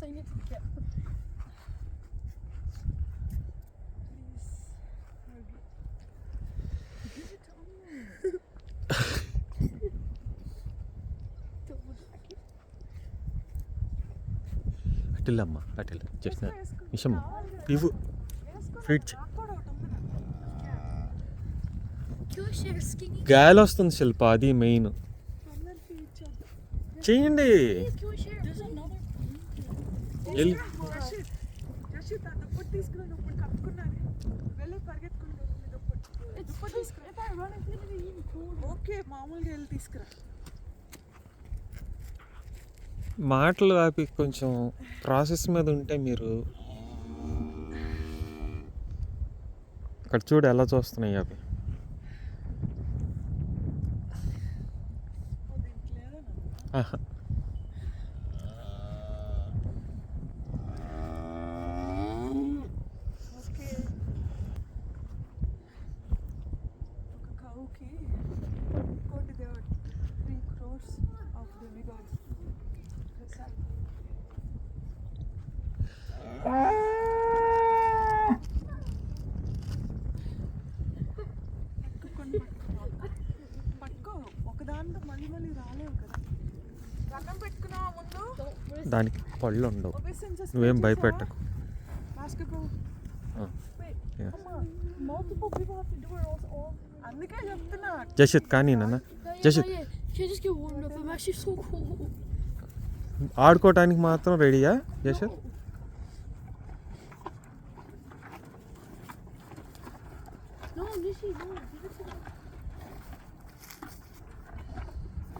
I need to get. Please. Give it to me. అటిల్లమ్మ అటిల్ just నిషమ్మ ఇవ్వు ఫీడ్ చే గాలి వస్తుంది శిల్ప, అది మెయిన్. చేయండి. మాటలు ఆపి కొంచెం ప్రాసెస్ మీద ఉంటే మీరు. అక్కడ చూడు ఎలా చూస్తున్నాయి అవి. దానికి పళ్ళు ఉండవు, నువ్వేం భయపెట్టకు. జషిత్ కానీ నాన్న, జషిత్ ఆడుకోవటానికి మాత్రం రెడీయా జషిత్?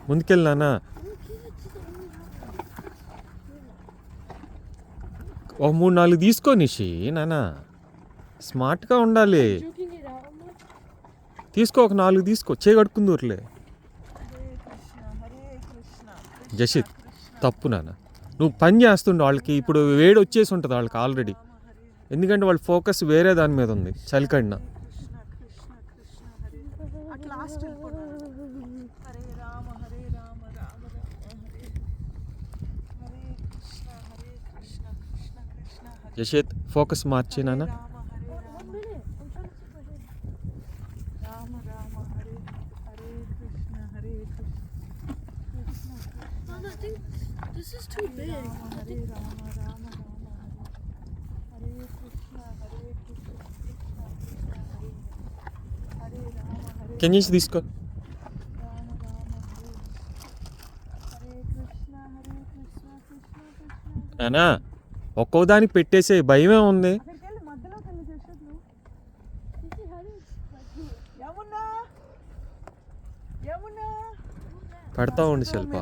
ముందుకెళ్ళినానా? ఓ 3-4 తీసుకో నిషి నాన్న, స్మార్ట్గా ఉండాలి. తీసుకో, ఒక 4 తీసుకో, చేయగడుకుందూరులే. జషిత్ తప్పు నాన్న, నువ్వు పని చేస్తుండే వాళ్ళకి. ఇప్పుడు వేడి వచ్చేసి ఉంటుంది వాళ్ళకి ఆల్రెడీ, ఎందుకంటే వాళ్ళ ఫోకస్ వేరే దాని మీద ఉంది, చలికడిన. జషిత్ ఫోకస్ మార్చి నాన్న. కెన్యస్ తీసుకో నానా. ఒక్కో దానికి పెట్టేసే భయమే ఉంది. పెడతా ఉండి శిల్ప.